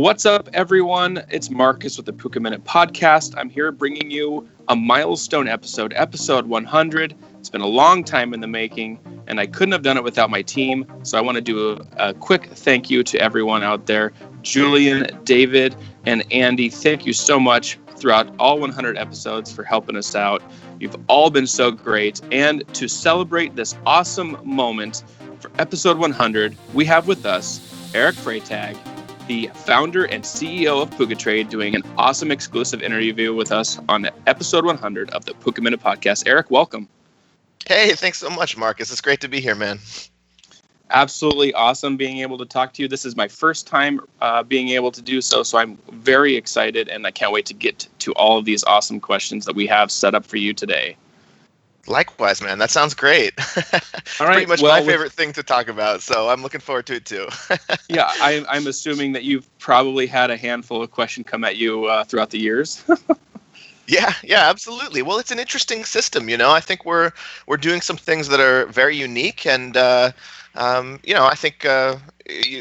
What's up, everyone? It's Marcus with the Puka Minute Podcast. I'm here bringing you a milestone episode 100. It's been a long time in the making, and I couldn't have done it without my team. So I want to do a quick thank you to everyone out there. Julian, David, and Andy, thank you so much throughout all 100 episodes for helping us out. You've all been so great. And to celebrate this awesome moment for episode 100, we have with us Eric Freytag, the founder and CEO of Puka Trade, doing an awesome exclusive interview with us on episode 100 of the Puka Minute Podcast. Eric, welcome. Hey, thanks so much, Marcus. It's great to be here, man. Absolutely awesome being able to talk to you. This is my first time being able to do so, so I'm very excited, and I can't wait to get to all of these awesome questions that we have set up for you today. Likewise, man. That sounds great. All right. Pretty much my favorite thing to talk about, so I'm looking forward to it too. Yeah, I'm assuming that you've probably had a handful of questions come at you throughout the years. Yeah, absolutely. Well, it's an interesting system, you know. I think we're doing some things that are very unique, and I think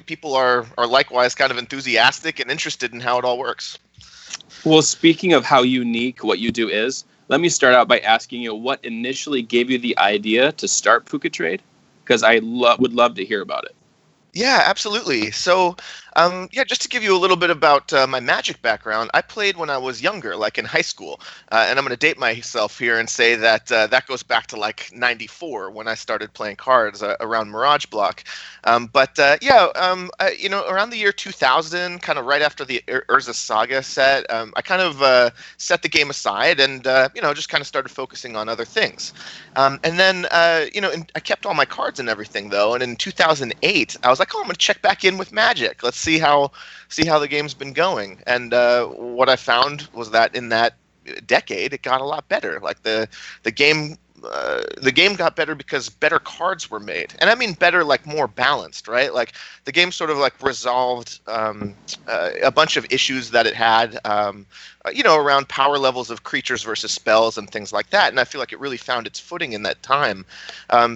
people are likewise kind of enthusiastic and interested in how it all works. Well, speaking of how unique what you do is, let me start out by asking you what initially gave you the idea to start Puka Trade, because I would love to hear about it. Yeah, absolutely. So, just to give you a little bit about my Magic background, I played when I was younger, like in high school. And I'm going to date myself here and say that that goes back to like 94 when I started playing cards around Mirage Block. Around the year 2000, kind of right after the Urza Saga set, I kind of set the game aside and, just kind of started focusing on other things. And then I kept all my cards and everything, though. And in 2008, I was like, I'm going to check back in with Magic. Let's see how the game's been going. And what I found was that in that decade, it got a lot better. Like the game got better because better cards were made, and I mean better, like more balanced, right? Like the game sort of like resolved a bunch of issues that it had, around power levels of creatures versus spells and things like that. And I feel like it really found its footing in that time.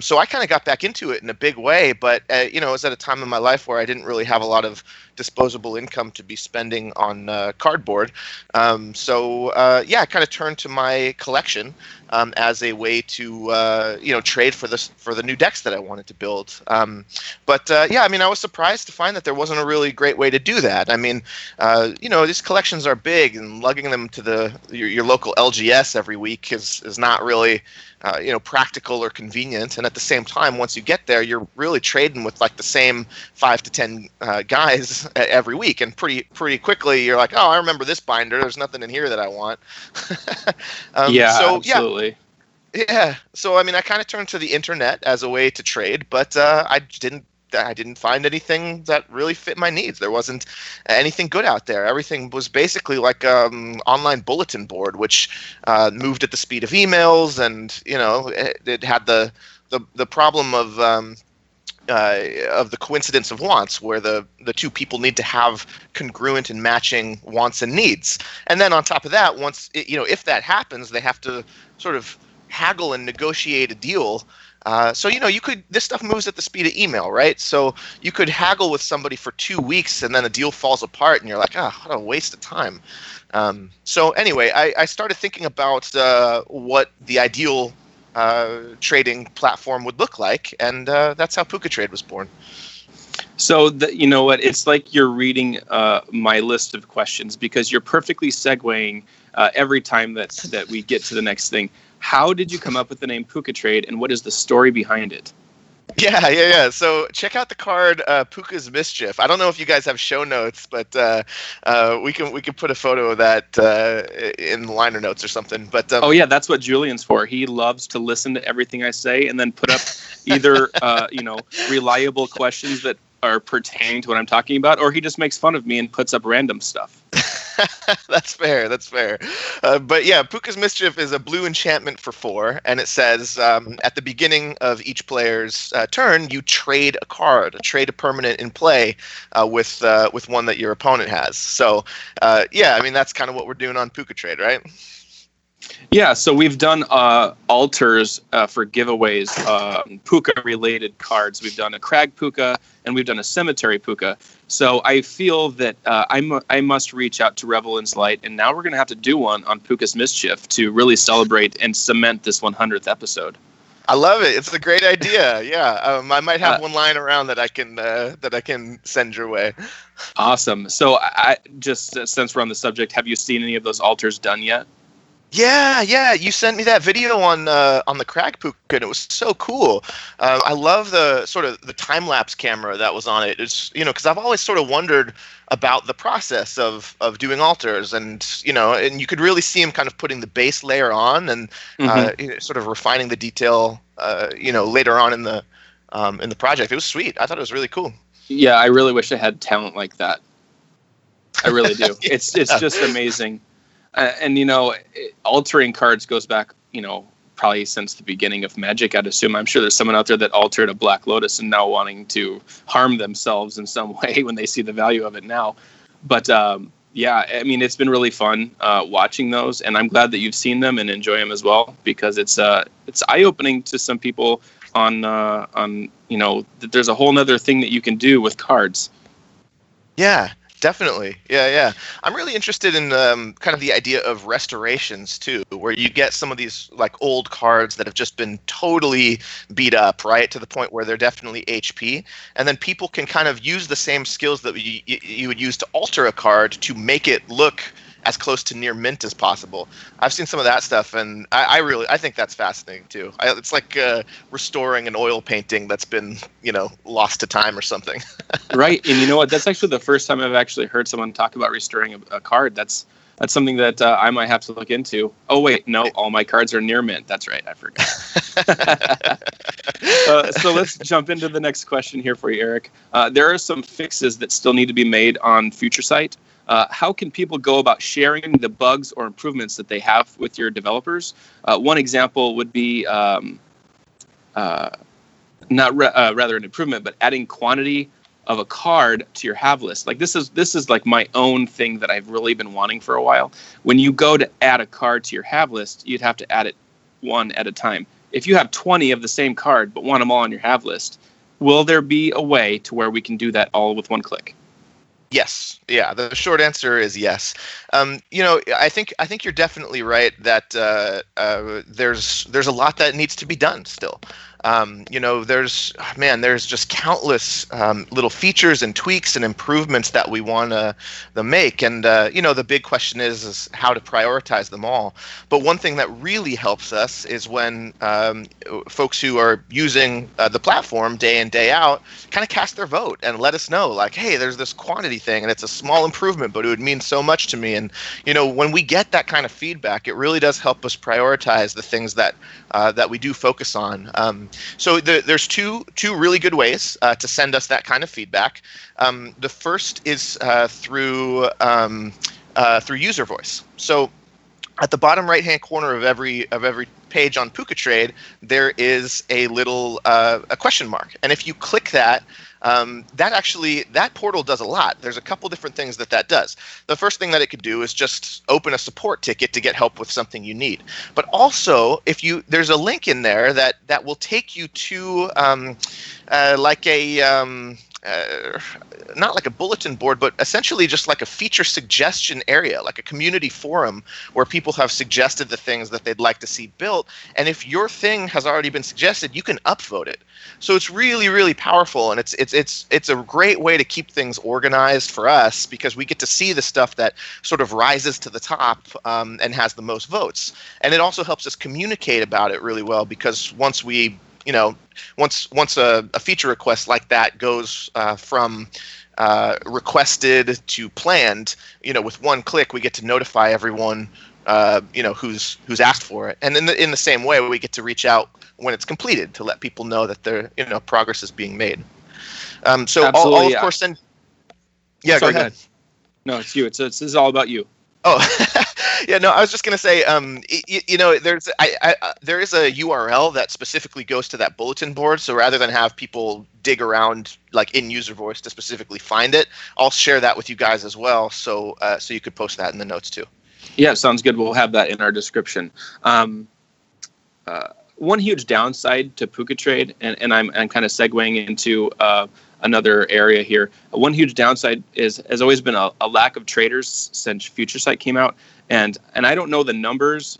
So I kind of got back into it in a big way, but it was at a time in my life where I didn't really have a lot of disposable income to be spending on cardboard. I kind of turned to my collection as a way to trade for the new decks that I wanted to build. I was surprised to find that there wasn't a really great way to do that. I mean, these collections are big, and lugging them to your local LGS every week is not really practical or convenient. And at the same time, once you get there, you're really trading with like the same 5 to 10 guys every week, and pretty quickly you're like, oh, I remember this binder. There's nothing in here that I want. Absolutely. Yeah. So I mean, I kind of turned to the internet as a way to trade, but I didn't find anything that really fit my needs. There wasn't anything good out there. Everything was basically like online bulletin board, which moved at the speed of emails, and it had the problem of the coincidence of wants, where the two people need to have congruent and matching wants and needs. And then on top of that, once if that happens, they have to sort of haggle and negotiate a deal. This stuff moves at the speed of email, right? So you could haggle with somebody for 2 weeks, and then the deal falls apart, and you're like, what a waste of time. I started thinking about what the ideal trading platform would look like, and that's how Puka Trade was born. So, you know what? It's like you're reading my list of questions, because you're perfectly segueing every time that we get to the next thing. How did you come up with the name Puka Trade, and what is the story behind it? Yeah. So check out the card Puka's Mischief. I don't know if you guys have show notes, but we can put a photo of that in the liner notes or something. But that's what Julian's for. He loves to listen to everything I say and then put up either reliable questions that are pertaining to what I'm talking about, or he just makes fun of me and puts up random stuff. That's fair. Puka's Mischief is a blue enchantment for 4, and it says at the beginning of each player's turn, you trade a card, trade a permanent in play with one that your opponent has. So, that's kind of what we're doing on Puka Trade, right? Yeah, so we've done alters for giveaways, puka-related cards. We've done a crag puka, and we've done a cemetery puka. So I feel that I must reach out to Revelins Light, and now we're going to have to do one on Puka's Mischief to really celebrate and cement this 100th episode. I love it. It's a great idea. Yeah, I might have one lying around that I can send your way. Awesome. So I just since we're on the subject, have you seen any of those alters done yet? Yeah. You sent me that video on the crag puka, and it was so cool. I love the sort of the time lapse camera that was on it. It's because I've always sort of wondered about the process of doing alters, and and you could really see him kind of putting the base layer on and sort of refining the detail. Later on in the project, it was sweet. I thought it was really cool. Yeah, I really wish I had talent like that. I really do. Yeah. It's just amazing. And altering cards goes back, probably since the beginning of Magic. I'd assume. I'm sure there's someone out there that altered a Black Lotus and now wanting to harm themselves in some way when they see the value of it now. But yeah, I mean, it's been really fun watching those, and I'm glad that you've seen them and enjoy them as well, because it's eye-opening to some people on that there's a whole nother thing that you can do with cards. Yeah. Definitely. Yeah. I'm really interested in kind of the idea of restorations too, where you get some of these like old cards that have just been totally beat up, right, to the point where they're definitely HP, and then people can kind of use the same skills that you would use to alter a card to make it look as close to near mint as possible. I've seen some of that stuff, and I think that's fascinating too. It's like restoring an oil painting that's been lost to time or something. Right, and you know what? That's actually the first time I've actually heard someone talk about restoring a card. That's something that I might have to look into. Oh wait, no, all my cards are near mint. That's right, I forgot. So let's jump into the next question here for you, Eric. There are some fixes that still need to be made on Future Sight. How can people go about sharing the bugs or improvements that they have with your developers? One example would be rather an improvement, but adding quantity of a card to your have list. Like this is like my own thing that I've really been wanting for a while. When you go to add a card to your have list, you'd have to add it one at a time. If you have 20 of the same card but want them all on your have list, will there be a way to where we can do that all with one click? Yes. Yeah. The short answer is yes. I think you're definitely right that there's a lot that needs to be done still. There's just countless little features and tweaks and improvements that we want to make, and the big question is how to prioritize them all. But one thing that really helps us is when folks who are using the platform day in, day out kind of cast their vote and let us know, like, hey, there's this quantity thing and it's a small improvement, but it would mean so much to me. And when we get that kind of feedback, it really does help us prioritize the things that we do focus on. So there's two really good ways to send us that kind of feedback. The first is through user voice. So at the bottom right-hand corner of every page on Puka Trade, there is a little a question mark, and if you click that, that portal does a lot. There's a couple different things that does. The first thing that it could do is just open a support ticket to get help with something you need. But also, there's a link in there that will take you to like a not like a bulletin board, but essentially just like a feature suggestion area, like a community forum where people have suggested the things that they'd like to see built. And if your thing has already been suggested, you can upvote it. So it's really, really powerful, and it's a great way to keep things organized for us, because we get to see the stuff that sort of rises to the top and has the most votes. And it also helps us communicate about it really well, because once a feature request like that goes from requested to planned, with one click, we get to notify everyone, who's asked for it. And in the same way, we get to reach out when it's completed to let people know that progress is being made. So I'll of course send. Yeah, Sorry, go ahead. No, it's you. This is all about you. Oh, yeah. No, I was just gonna say, there is a URL that specifically goes to that bulletin board. So rather than have people dig around like in user voice to specifically find it, I'll share that with you guys as well. So you could post that in the notes too. Yeah, sounds good. We'll have that in our description. One huge downside to Puka Trade, and I'm kind of segueing into another area here. One huge downside has always been a lack of traders since FutureSight came out, and I don't know the numbers,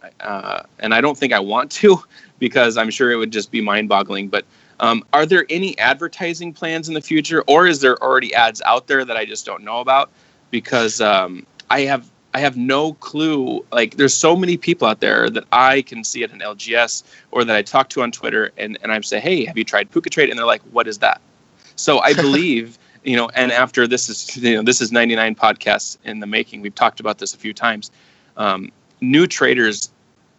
and I don't think I want to because I'm sure it would just be mind-boggling. But are there any advertising plans in the future, or is there already ads out there that I just don't know about? Because I have no clue. Like, there's so many people out there that I can see at an LGS or that I talk to on Twitter, and I say, hey, have you tried Puka Trade? And they're like, what is that? So I believe, and after this is 99 podcasts in the making. We've talked about this a few times. New traders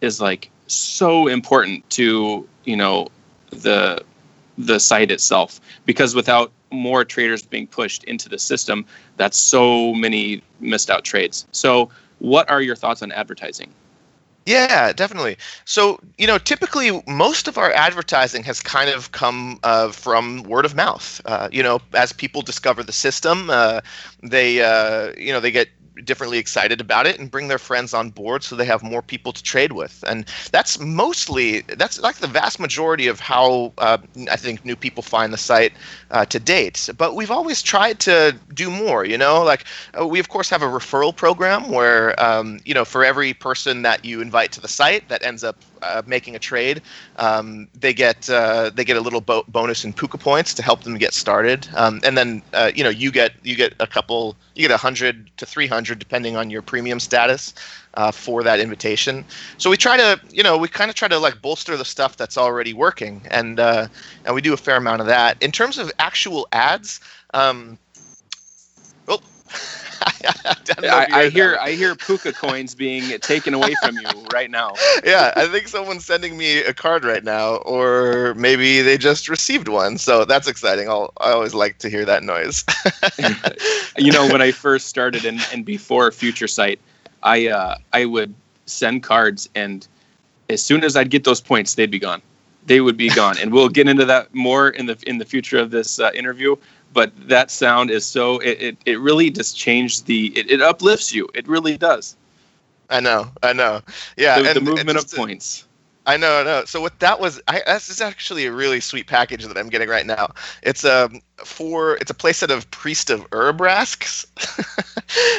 is like so important to, the site itself, because without more traders being pushed into the system, that's so many missed out trades. So what are your thoughts on advertising? Yeah, definitely. So, typically most of our advertising has kind of come from word of mouth. As people discover the system, they get differently excited about it and bring their friends on board so they have more people to trade with. And that's like the vast majority of how I think new people find the site to date. But we've always tried to do more, we of course have a referral program where, for every person that you invite to the site that ends up making a trade, they get a little bonus in Puka points to help them get started. And then you get a couple, you get 100 to 300 depending on your premium status for that invitation. So we try to we kind of try to like bolster the stuff that's already working, and we do a fair amount of that. In terms of actual ads, I hear Puka coins being taken away from you right now. Yeah, I think someone's sending me a card right now, or maybe they just received one. So that's exciting. I always like to hear that noise. When I first started and before FutureSight, I would send cards, and as soon as I'd get those points, they'd be gone. They would be gone, and we'll get into that more in the future of this interview. But that sound is so it really just changed it uplifts you. It really does. I know. Yeah, the movement of points. I know. So what that was, this is actually a really sweet package that I'm getting right now. It's a playset of Priest of Urabrask,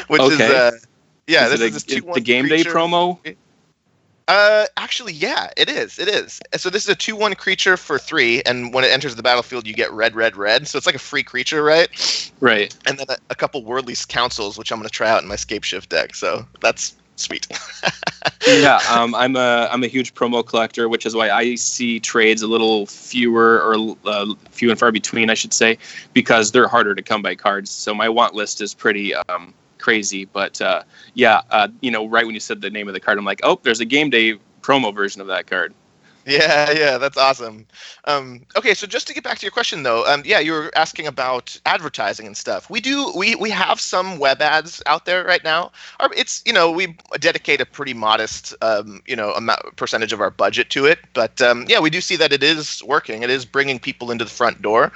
which okay. this is a 2/1 the game day promo. Actually, yeah, it is. So this is a 2/1 creature for 3, and when it enters the battlefield, you get red. So it's like a free creature, right? Right. And then a couple Worldly Councils, which I'm going to try out in my Scapeshift deck. So that's sweet. Yeah, I'm a huge promo collector, which is why I see trades a little fewer or few and far between, I should say, because they're harder to come by cards. So my want list is pretty crazy, but right when you said the name of the card, I'm like, oh, there's a game day promo version of that card. Yeah, that's awesome. Okay, so just to get back to your question though, you were asking about advertising and stuff. We have some web ads out there right now. It's we dedicate a pretty modest percentage of our budget to it, but we do see that it is working. It is bringing people into the front door,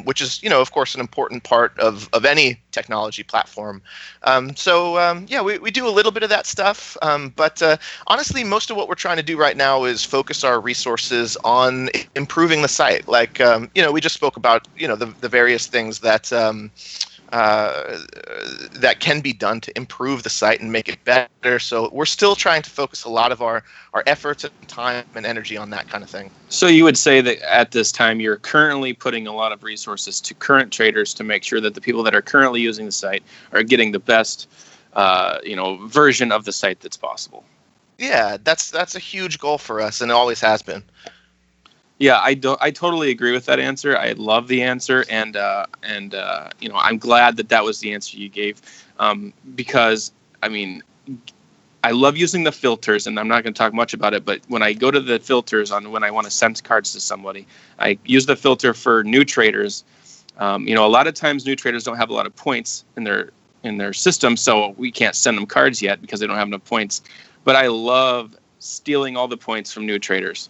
which is of course an important part of any technology platform. We do a little bit of that stuff, but honestly, most of what we're trying to do right now is focus our resources on improving the site. Like, we just spoke about, the various things that that can be done to improve the site and make it better. So we're still trying to focus a lot of our efforts and time and energy on that kind of thing. So you would say that at this time you're currently putting a lot of resources to current traders to make sure that the people that are currently using the site are getting the best version of the site that's possible. Yeah, that's a huge goal for us, and it always has been. Yeah, I totally agree with that answer. I love the answer, and I'm glad that was the answer you gave, because I love using the filters, and I'm not going to talk much about it, but when I go to the filters on when I want to send cards to somebody, I use the filter for new traders. A lot of times new traders don't have a lot of points in their system, so we can't send them cards yet because they don't have enough points. But I love stealing all the points from new traders.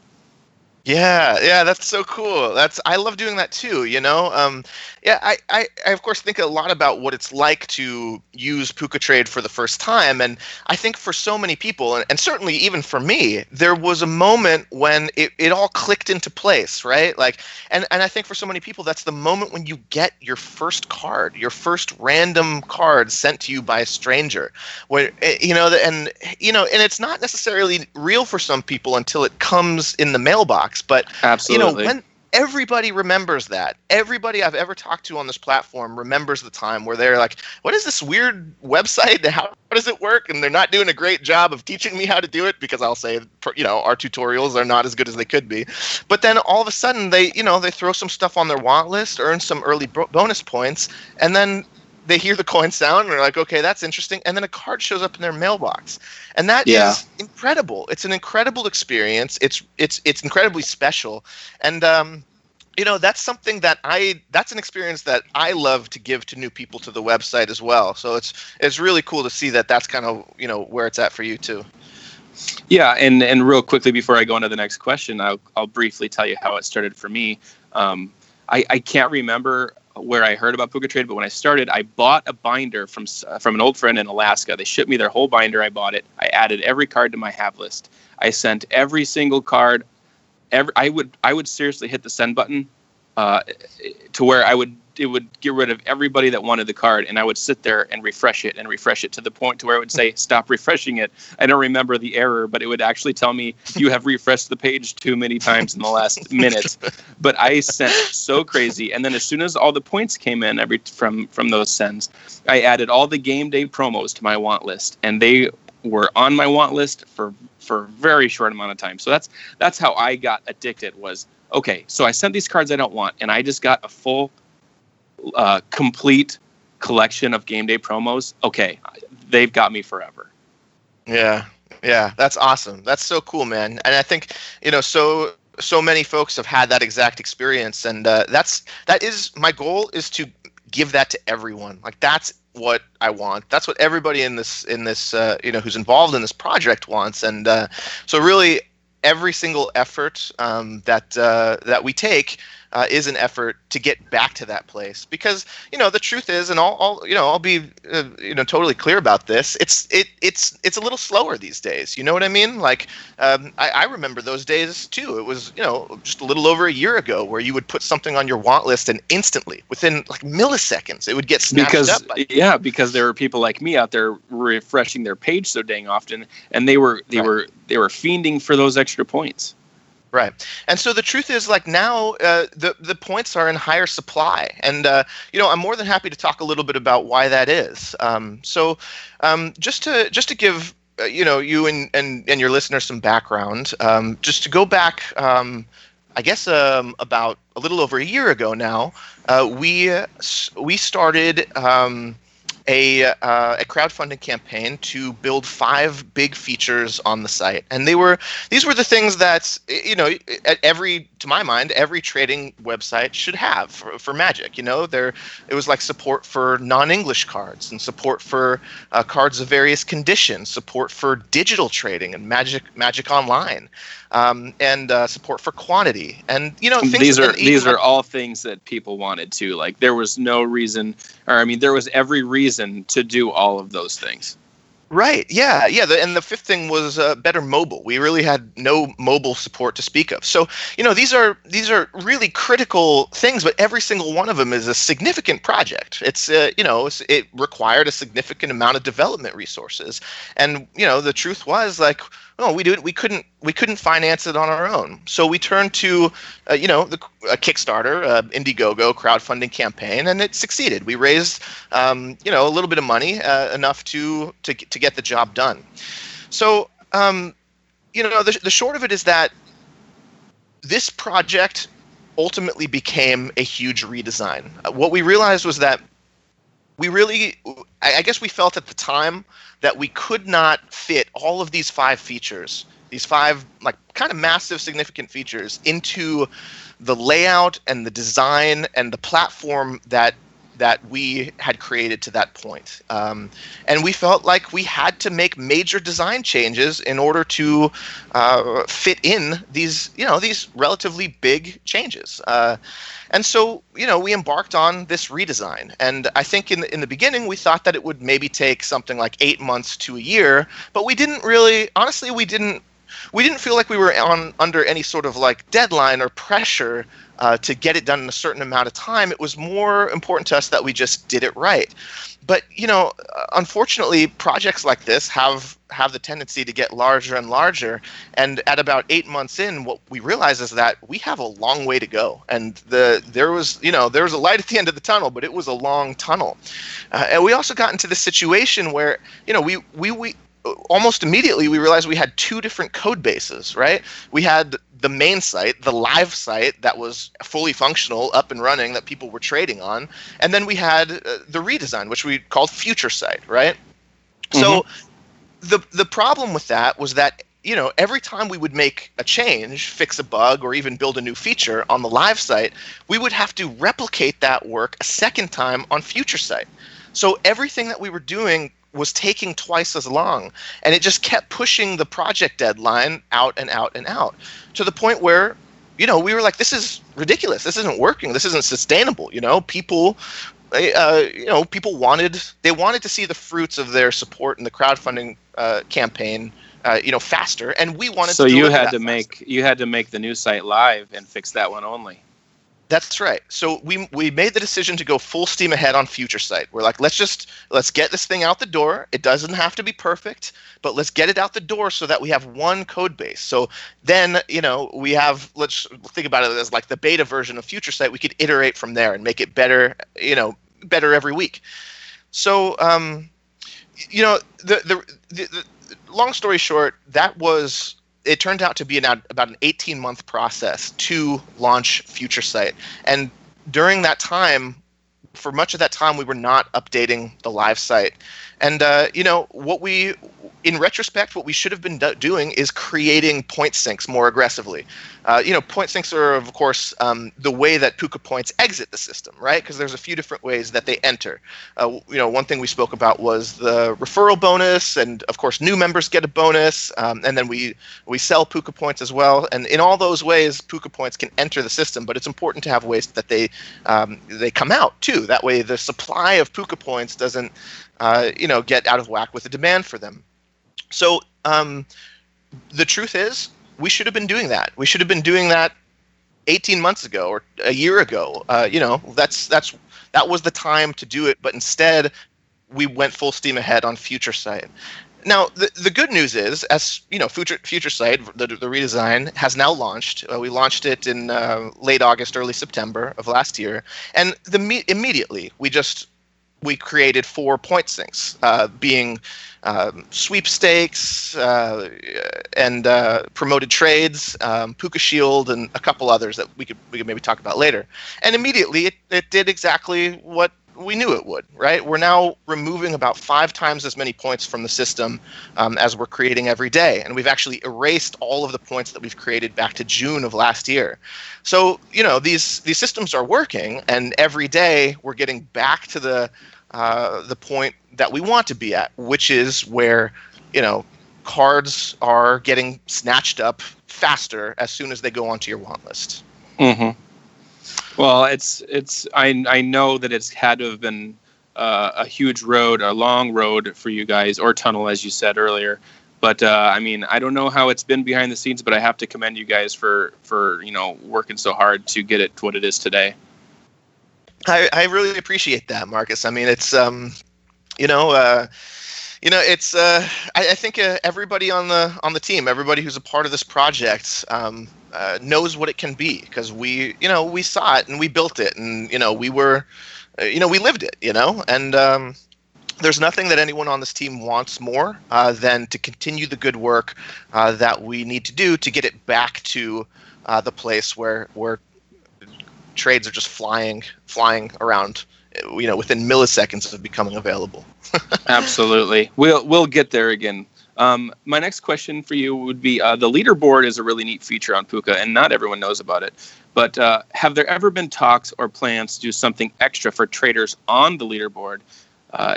Yeah, that's so cool. I love doing that too, you know. Yeah, I of course think a lot about what it's like to use Puka Trade for the first time, and I think for so many people, and certainly even for me, there was a moment when it all clicked into place, right? Like, and I think for so many people, that's the moment when you get your first card, your first random card sent to you by a stranger, where and it's not necessarily real for some people until it comes in the mailbox. But Absolutely. when everybody remembers that, everybody I've ever talked to on this platform remembers the time where they're like, what is this weird website? How does it work? And they're not doing a great job of teaching me how to do it, because I'll say, our tutorials are not as good as they could be. But then all of a sudden they throw some stuff on their want list, earn some early bonus points, and then they hear the coin sound and they're like, okay, that's interesting. And then a card shows up in their mailbox. And that is incredible. It's an incredible experience. It's incredibly special. And, that's something that's an experience that I love to give to new people to the website as well. So it's really cool to see that that's kind of, where it's at for you too. Yeah, and real quickly before I go into the next question, I'll briefly tell you how it started for me. I can't remember where I heard about Puka Trade, but when I started, I bought a binder from an old friend in Alaska. They shipped me their whole binder. I bought it. I added every card to my have list. I sent every single card. I would seriously hit the send button to where it would get rid of everybody that wanted the card, and I would sit there and refresh it to the point to where it would say stop refreshing it. I don't remember the error, but it would actually tell me you have refreshed the page too many times in the last minute. But I sent so crazy, and then as soon as all the points came in from those sends, I added all the game day promos to my want list, and they were on my want list for a very short amount of time. So that's how I got addicted. Was okay, so I sent these cards I don't want, and I just got a full complete collection of game day promos. Okay, they've got me forever. Yeah, that's awesome. That's so cool, man. And I think so many folks have had that exact experience, and that is my goal, is to give that to everyone. Like, that's what I want. That's what everybody in this who's involved in this project wants. And so really, every single effort that we take is an effort to get back to that place, because the truth is, and I'll be totally clear about this. It's a little slower these days. You know what I mean? Like, I remember those days too. It was just a little over a year ago where you would put something on your want list and instantly, within like milliseconds, it would get snatched up. Because there were people like me out there refreshing their page so dang often, and they were fiending for those extra points. Right. And so the truth is, like, now the points are in higher supply. And, I'm more than happy to talk a little bit about why that is. Just to give, you and your listeners some background, just to go back, I guess about a little over a year ago now, we started a crowdfunding campaign to build 5 big features on the site, and these were the things that to my mind, every trading website should have for Magic. It was like support for non-English cards, and support for cards of various conditions, support for digital trading and Magic Online, and support for quantity, and things. These are all things that people wanted to. Like, there was no reason, there was every reason to do all of those things. Right. Yeah. And the fifth thing was better mobile. We really had no mobile support to speak of. So, these are really critical things, but every single one of them is a significant project. It required a significant amount of development resources, and the truth was, like, we couldn't finance it on our own. So we turned to a Kickstarter, Indiegogo crowdfunding campaign, and it succeeded. We raised a little bit of money, enough to get the job done. So the short of it is that this project ultimately became a huge redesign. What we realized was that I guess we felt at the time that we could not fit all of these 5 features, these 5 like kind of massive, significant features, into the layout and the design and the platform that that we had created to that point. And we felt like we had to make major design changes in order to fit in these relatively big changes. And so, we embarked on this redesign. And I think in the beginning, we thought that it would maybe take something like 8 months to a year, but we didn't really, honestly, we didn't feel like we were under any sort of like deadline or pressure to get it done in a certain amount of time. It was more important to us that we just did it right. But, unfortunately, projects like this have the tendency to get larger and larger. And at about 8 months in, what we realized is that we have a long way to go. And there was a light at the end of the tunnel, but it was a long tunnel. And we also got into this situation where, we almost immediately we realized we had two different code bases, right? We had the main site, the live site that was fully functional, up and running, that people were trading on. And then we had the redesign, which we called future site, right? Mm-hmm. So the problem with that was that, every time we would make a change, fix a bug, or even build a new feature on the live site, we would have to replicate that work a second time on future site. So everything that we were doing was taking twice as long, and it just kept pushing the project deadline out and out and out, to the point where we were like, this is ridiculous, this isn't working, this isn't sustainable. People wanted to see the fruits of their support in the crowdfunding campaign faster, and we wanted to you had to make the new site live and fix that one only. That's right. So we made the decision to go full steam ahead on future site. We're like, let's get this thing out the door. It doesn't have to be perfect, but let's get it out the door so that we have one code base. So then, let's think about it as like the beta version of future site. We could iterate from there and make it better, better every week. So, the long story short, it turned out to be about an 18-month process to launch Future Site. And during that time, for much of that time, we were not updating the live site. And, in retrospect, what we should have been doing is creating point sinks more aggressively. Point sinks are, of course, the way that Puka points exit the system, right? Because there's a few different ways that they enter. One thing we spoke about was the referral bonus, and of course, new members get a bonus, and then we sell Puka points as well. And in all those ways, Puka points can enter the system, but it's important to have ways that they come out too. That way, the supply of Puka points doesn't get out of whack with the demand for them. So the truth is, we should have been doing that. We should have been doing that 18 months ago or a year ago. That was the time to do it. But instead, we went full steam ahead on Future Site. Now, the good news is, as Future Site, the redesign, has now launched. We launched it in late August, early September of last year, and immediately we created 4 point sinks, being sweepstakes and promoted trades, Puka Shield, and a couple others that we could maybe talk about later. And immediately it did exactly what we knew it would, right? We're now removing about 5 times as many points from the system as we're creating every day. And we've actually erased all of the points that we've created back to June of last year. So, these systems are working, and every day we're getting back to the point that we want to be at, which is where, cards are getting snatched up faster as soon as they go onto your want list. Mm-hmm. Well, I know that it's had to have been a huge road, a long road for you guys, or tunnel, as you said earlier. But I don't know how it's been behind the scenes, but I have to commend you guys for working so hard to get it to what it is today. I really appreciate that, Marcus. I mean, it's I think everybody on the team, everybody who's a part of this project, knows what it can be, because we saw it and we built it, and we lived it, and there's nothing that anyone on this team wants more than to continue the good work that we need to do to get it back to the place where trades are just flying around, within milliseconds of becoming available. Absolutely. We'll get there again My next question for you would be, the leaderboard is a really neat feature on Puka, and not everyone knows about it. But have there ever been talks or plans to do something extra for traders on the leaderboard,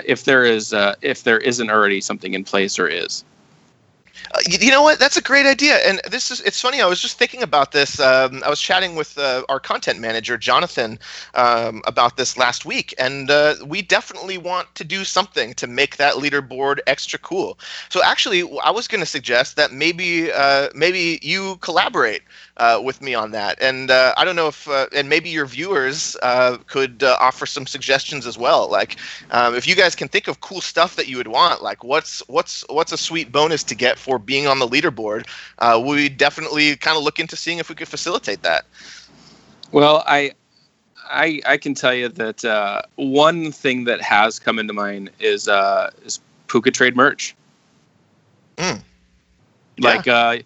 if there isn't already something in place or is? You know what? That's a great idea. And it's funny. I was just thinking about this. I was chatting with our content manager, Jonathan, about this last week. And we definitely want to do something to make that leaderboard extra cool. So actually, I was going to suggest that maybe you collaborate with me on that. And I don't know if, and maybe your viewers could offer some suggestions as well. Like, if you guys can think of cool stuff that you would want, like what's a sweet bonus to get for being on the leaderboard, we definitely kind of look into seeing if we could facilitate that. Well, I can tell you that one thing that has come into mind is Puka Trade merch. Like, you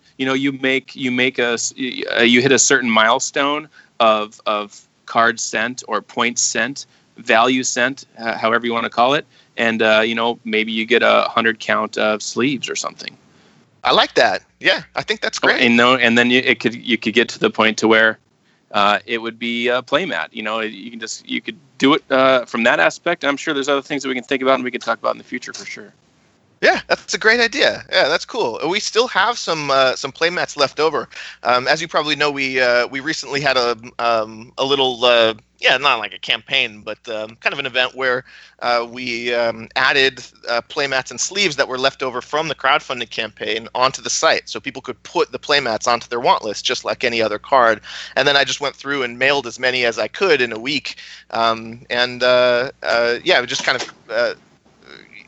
hit a certain milestone of cards sent or points sent, value sent, however you want to call it, and maybe you get 100 count of sleeves or something. I like that. Yeah, I think that's great. And then you could get to the point to where it would be a playmat. You could do it from that aspect. I'm sure there's other things that we can think about and we can talk about in the future for sure. Yeah, that's a great idea. Yeah, that's cool. We still have some playmats left over. As you probably know, we recently had a little not like a campaign, but kind of an event where we added playmats and sleeves that were left over from the crowdfunding campaign onto the site, so people could put the playmats onto their want list just like any other card. And then I just went through and mailed as many as I could in a week, just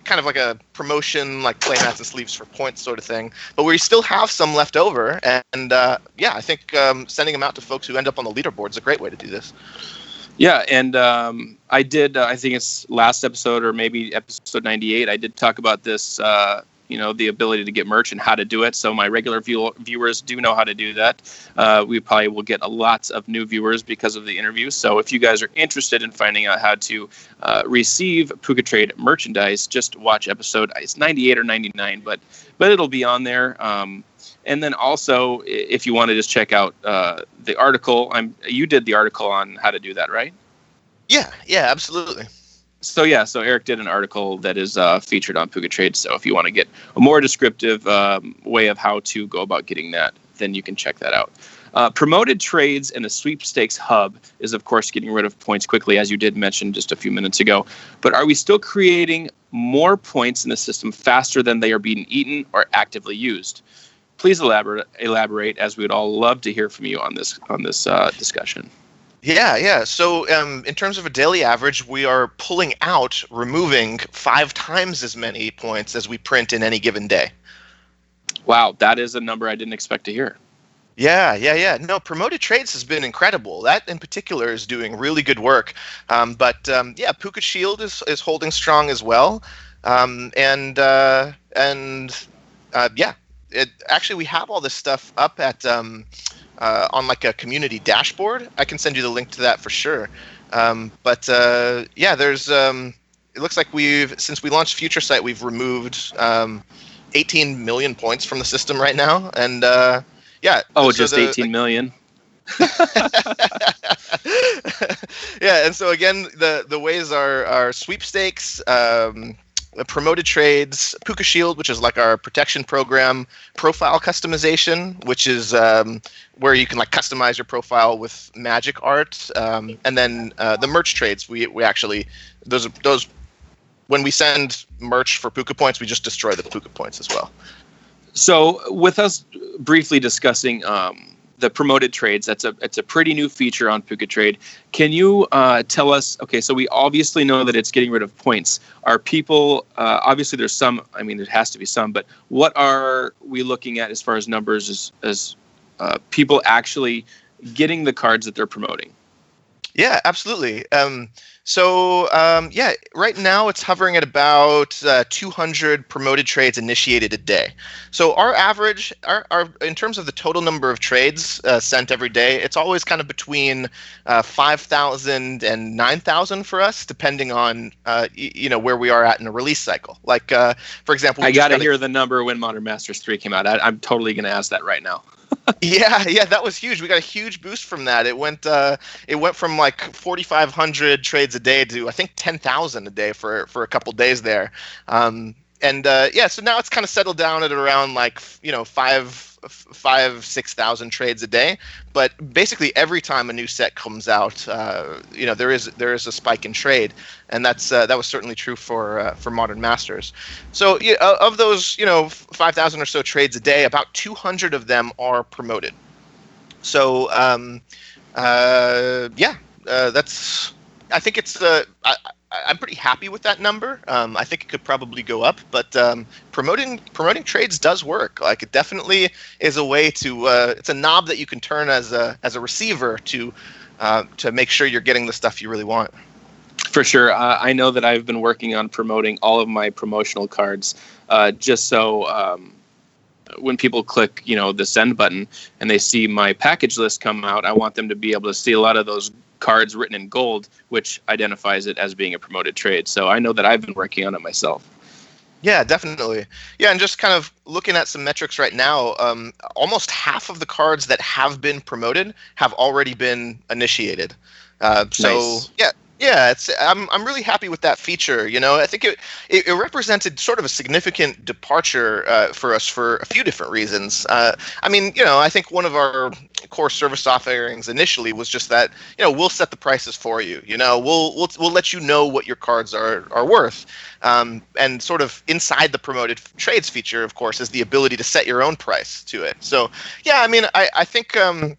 kind of like a promotion, like playmats and sleeves for points sort of thing. But we still have some left over, and I think sending them out to folks who end up on the leaderboard is a great way to do this. Yeah, and I did, I think it's last episode or maybe episode 98, I did talk about this, the ability to get merch and how to do it. So my regular viewers do know how to do that. We probably will get lots of new viewers because of the interview. So if you guys are interested in finding out how to receive Puka Trade merchandise, just watch episode, it's 98 or 99, but it'll be on there. And then also, if you want to just check out the article, you did the article on how to do that, right? Yeah, absolutely. So Eric did an article that is featured on Puka Trade. So if you want to get a more descriptive way of how to go about getting that, then you can check that out. Promoted trades and the sweepstakes hub is, of course, getting rid of points quickly, as you did mention just a few minutes ago. But are we still creating more points in the system faster than they are being eaten or actively used? Please elaborate, as we would all love to hear from you on this discussion. Yeah. So in terms of a daily average, we are removing 5 times as many points as we print in any given day. Wow, that is a number I didn't expect to hear. Yeah. No, promoted trades has been incredible. That in particular is doing really good work. But Puka Shield is holding strong as well. Actually, we have all this stuff up at on like a community dashboard. I can send you the link to that for sure. There's it looks like since we launched Future Sight, we've removed 18 million points from the system right now, and just 18 million. Yeah, and so again, the ways are sweepstakes, promoted trades, Puka Shield, which is like our protection program, profile customization, which is where you can like customize your profile with magic art, and then the merch trades. We actually those when we send merch for Puka points, we just destroy the Puka points as well. So with us briefly discussing the promoted trades, it's a pretty new feature on Puka Trade. Can you tell us, okay, so we obviously know that it's getting rid of points. Are people, obviously there's some, I mean, there has to be some, but what are we looking at as far as numbers as people actually getting the cards that they're promoting? Yeah, absolutely. Right now it's hovering at about 200 promoted trades initiated a day. So our average, our in terms of the total number of trades sent every day, it's always kind of between 5,000 and 9,000 for us, depending on where we are at in a release cycle. Like for example, I got to hear the number when Modern Masters 3 came out. I'm totally going to ask that right now. Yeah, that was huge. We got a huge boost from that. It went from like 4,500 trades a day to I think 10,000 a day for a couple days there. So now it's kind of settled down at around like 6,000 trades a day. But basically every time a new set comes out, there is a spike in trade, and that was certainly true for Modern Masters. So of those 5,000 or so trades a day, about 200 of them are promoted. So that's I think it's I'm pretty happy with that number. I think it could probably go up, but promoting trades does work. Like, it definitely is a way to. It's a knob that you can turn as a receiver to make sure you're getting the stuff you really want. For sure. I know that I've been working on promoting all of my promotional cards, just so when people click, the send button and they see my package list come out, I want them to be able to see a lot of those cards written in gold, which identifies it as being a promoted trade. So I know that I've been working on it myself. Yeah, definitely. Yeah, and just kind of looking at some metrics right now, almost half of the cards that have been promoted have already been initiated. Nice. Yeah, I'm really happy with that feature. I think it represented sort of a significant departure for us for a few different reasons. I think one of our core service offerings initially was just that we'll set the prices for you. We'll let you know what your cards are worth. And sort of inside the promoted trades feature, of course, is the ability to set your own price to it. So yeah, I think we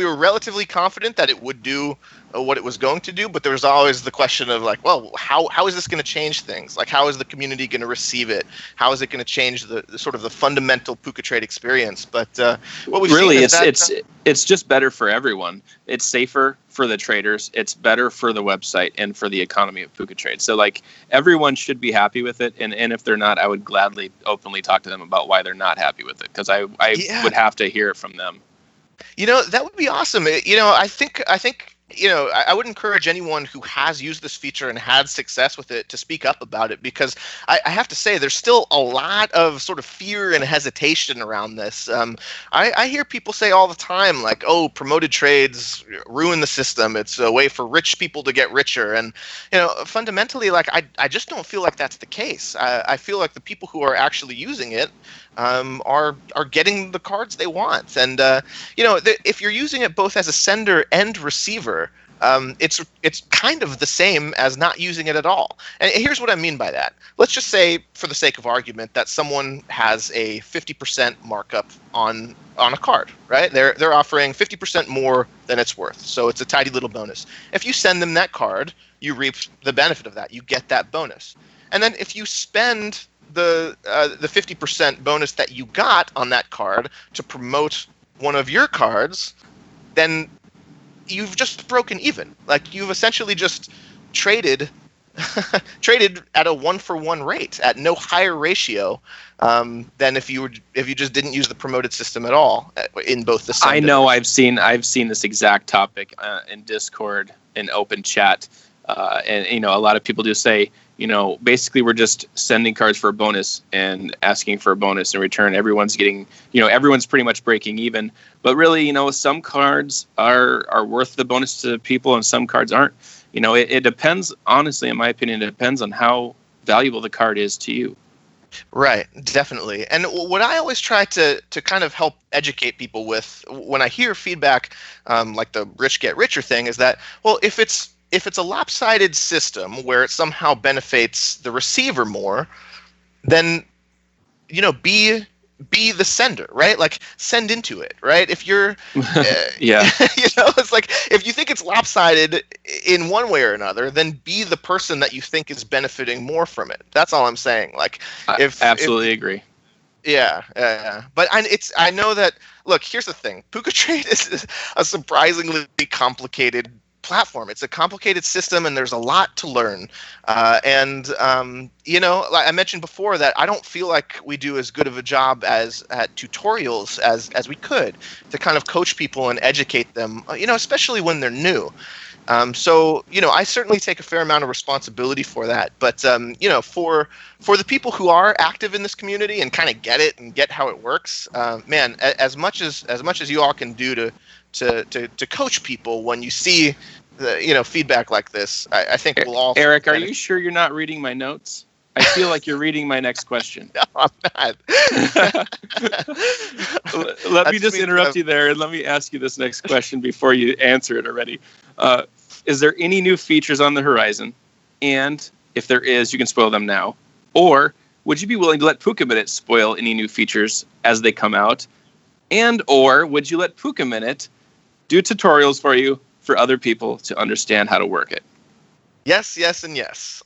were relatively confident that it would do what it was going to do, but there was always the question of like, well, how is this going to change things? Like, how is the community going to receive it? How is it going to change the sort of the fundamental Puka trade experience? But what we've really seen is it's just better for everyone. It's safer for the traders. It's better for the website and for the economy of Puka Trade. So like, everyone should be happy with it, and if they're not, I would gladly openly talk to them about why they're not happy with it, because I would have to hear it from them. That would be awesome. I think I would encourage anyone who has used this feature and had success with it to speak up about it, because I have to say there's still a lot of sort of fear and hesitation around this. I hear people say all the time, like, oh, promoted trades ruin the system. It's a way for rich people to get richer. And, fundamentally, like, I just don't feel like that's the case. I feel like the people who are actually using it are getting the cards they want. And if you're using it both as a sender and receiver, it's kind of the same as not using it at all. And here's what I mean by that. Let's just say, for the sake of argument, that someone has a 50% markup on a card, right? They're offering 50% more than it's worth, so it's a tidy little bonus. If you send them that card, you reap the benefit of that. You get that bonus. And then if you spend the 50% bonus that you got on that card to promote one of your cards, then you've just broken even. Like, you've essentially just traded at a 1-for-1 rate, at no higher ratio than if you just didn't use the promoted system at all in both the sender. I know I've seen this exact topic in Discord, in open chat, and a lot of people do say, basically we're just sending cards for a bonus and asking for a bonus in return. Everyone's getting, everyone's pretty much breaking even. But really, some cards are worth the bonus to people and some cards aren't. It depends, honestly, in my opinion, it depends on how valuable the card is to you. Right, definitely. And what I always try to kind of help educate people with when I hear feedback like the rich get richer thing is that, well, if it's a lopsided system where it somehow benefits the receiver more, then be the sender, right? Like, send into it, right? If you're yeah, it's like, if you think it's lopsided in one way or another, then be the person that you think is benefiting more from it. That's all I'm saying. Like, I absolutely agree. Yeah. But I know that. Look, here's the thing: Puka Trade is a surprisingly complicated platform. It's a complicated system, and there's a lot to learn. Like I mentioned before, that I don't feel like we do as good of a job as at tutorials as we could to kind of coach people and educate them. Especially when they're new. I certainly take a fair amount of responsibility for that. But for the people who are active in this community and kind of get it and get how it works, man, as much as you all can do to coach people when you see the feedback like this, I think we'll all. Eric, are you sure you're not reading my notes? I feel like you're reading my next question. No, I'm not. Let me just interrupt you there, and let me ask you this next question before you answer it already. Is there any new features on the horizon? And if there is, you can spoil them now. Or would you be willing to let Puka Minute spoil any new features as they come out? And or would you let Puka Minute do tutorials for you for other people to understand how to work it? Yes, and yes.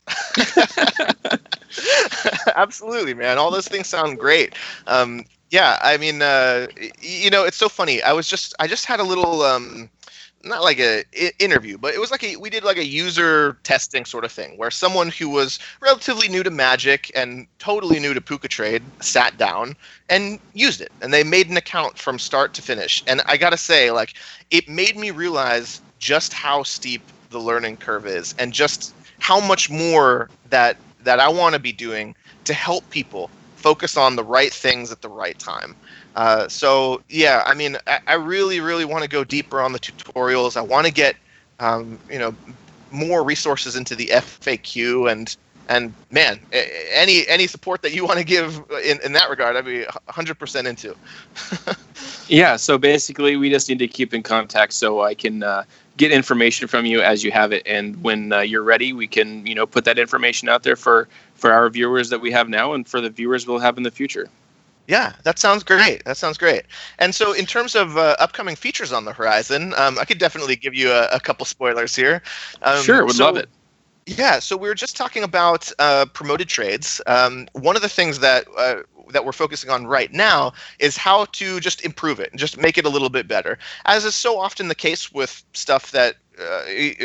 Absolutely, man. All those things sound great. It's so funny. I just had a little not like a interview, but it was we did like a user testing sort of thing where someone who was relatively new to Magic and totally new to Puka Trade sat down and used it, and they made an account from start to finish. And I gotta say, it made me realize just how steep the learning curve is, and just how much more that I want to be doing to help people focus on the right things at the right time. I really, really want to go deeper on the tutorials. I want to get, more resources into the FAQ, and man, any support that you want to give in that regard, I'd be 100% into. Yeah. So basically, we just need to keep in contact so I can get information from you as you have it, and when you're ready, we can put that information out there for our viewers that we have now and for the viewers we'll have in the future. Yeah, that sounds great. And so in terms of upcoming features on the horizon, I could definitely give you a couple spoilers here. Sure, would love it. Yeah, so we were just talking about promoted trades. One of the things that we're focusing on right now is how to just improve it and just make it a little bit better. As is so often the case with stuff that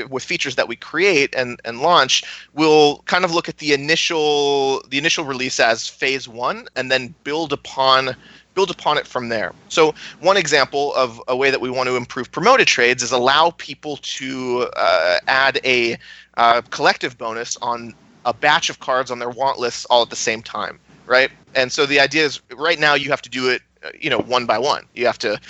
with features that we create and launch, we'll kind of look at the initial release as phase one and then build upon it from there. So one example of a way that we want to improve promoted trades is allow people to add a collective bonus on a batch of cards on their want lists all at the same time, right? And so the idea is right now you have to do it, one by one. You have to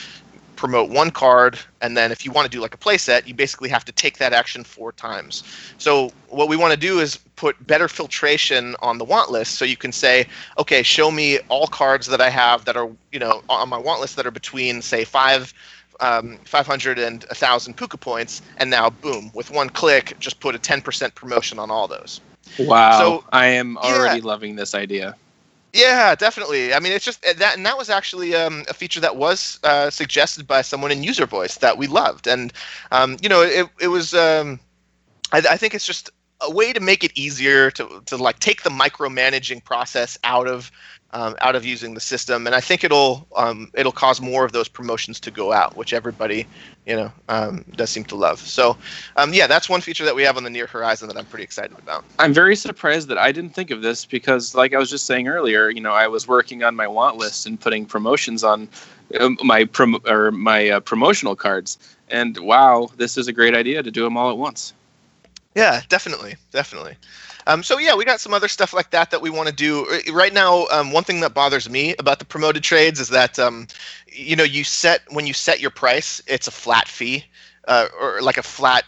promote one card, and then if you want to do like a play set, you basically have to take that action 4 times. So what we want to do is put better filtration on the want list, so you can say, okay, show me all cards that I have that are on my want list that are between say 500 and 1,000 Puka points, and now boom, with one click, just put a 10% promotion on all those. Wow, so I am already loving this idea. Yeah, definitely. I mean, it's just that, and that was actually a feature that was suggested by someone in user voice that we loved, and it was. I think it's just a way to make it easier to take the micromanaging process out of using the system, and I think it'll cause more of those promotions to go out, which everybody does seem to love. So that's one feature that we have on the near horizon that I'm pretty excited about. I'm very surprised that I didn't think of this because, like I was just saying earlier, I was working on my want list and putting promotions on my promotional cards, and wow, this is a great idea to do them all at once. Yeah, definitely. We got some other stuff like that we want to do right now. One thing that bothers me about the promoted trades is that when you set your price, it's a flat fee, or like a flat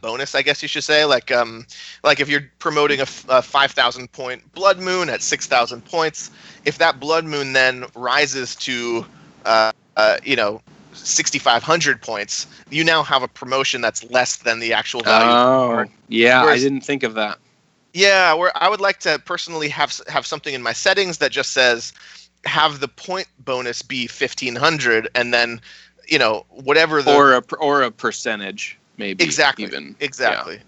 bonus, I guess you should say. Like if you're promoting a 5,000 point Blood Moon at 6,000 points, if that Blood Moon then rises to 6,500 points, you now have a promotion that's less than the actual value of the card. Yeah, I didn't think of that. Yeah, where I would like to personally have something in my settings that just says have the point bonus be 1,500, and then whatever the or a percentage. maybe. Exactly. Even. Exactly.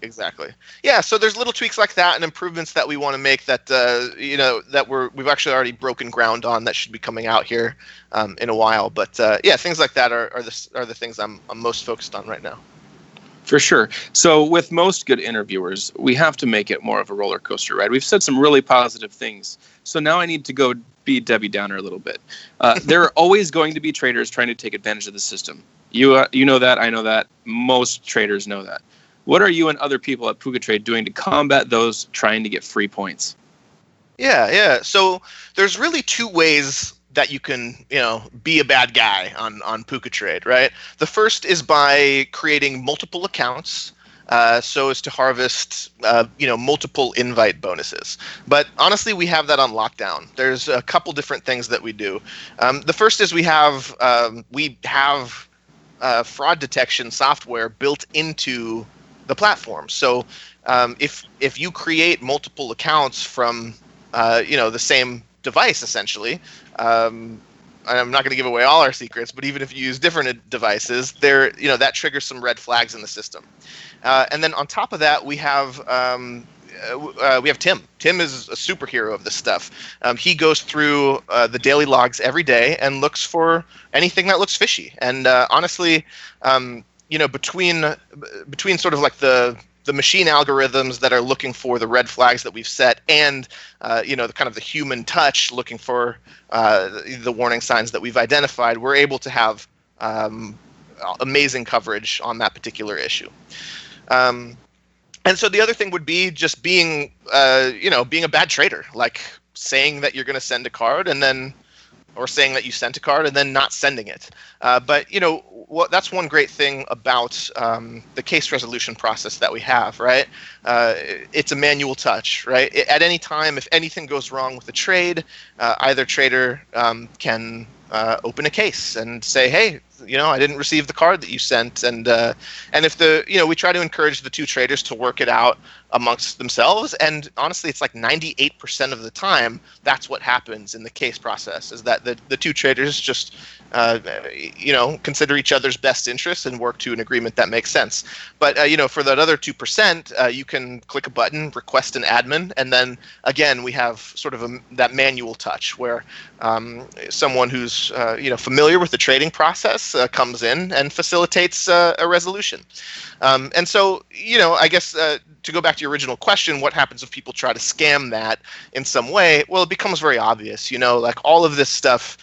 Yeah. So there's little tweaks like that and improvements that we want to make that that we've actually already broken ground on that should be coming out here in a while. But yeah, things like that are the things I'm most focused on right now. For sure. So with most good interviewers, we have to make it more of a roller coaster ride. We've said some really positive things. So now I need to go be Debbie Downer a little bit. There are always going to be traders trying to take advantage of the system. You know that. I know that. Most traders know that. What are you and other people at PucaTrade doing to combat those trying to get free points? Yeah. So there's really two ways that you can, be a bad guy on PucaTrade, right? The first is by creating multiple accounts so as to harvest, multiple invite bonuses. But honestly, we have that on lockdown. There's a couple different things that we do. The first is we have fraud detection software built into the platform. So if you create multiple accounts from, the same device, essentially, I'm not going to give away all our secrets, but even if you use different devices, that triggers some red flags in the system. And then on top of that, we have Tim. Tim is a superhero of this stuff. He goes through the daily logs every day and looks for anything that looks fishy. And honestly, between sort of like the machine algorithms that are looking for the red flags that we've set and the kind of the human touch looking for the warning signs that we've identified, we're able to have amazing coverage on that particular issue. And so the other thing would be just being a bad trader, like saying that you're going to send a card or saying that you sent a card and then not sending it. But that's one great thing about the case resolution process that we have, right? It's a manual touch, right? At any time, if anything goes wrong with the trade, either trader can open a case and say, hey, I didn't receive the card that you sent, and if we try to encourage the two traders to work it out amongst themselves, and honestly, it's like 98% of the time that's what happens in the case process, is that the two traders just consider each other's best interests and work to an agreement that makes sense. But for that other 2%, you can click a button, request an admin, and then again we have sort of that manual touch where someone who's familiar with the trading process comes in and facilitates a resolution. And so I guess to go back to your original question, what happens if people try to scam that in some way? Well, it becomes very obvious. Like all of this stuff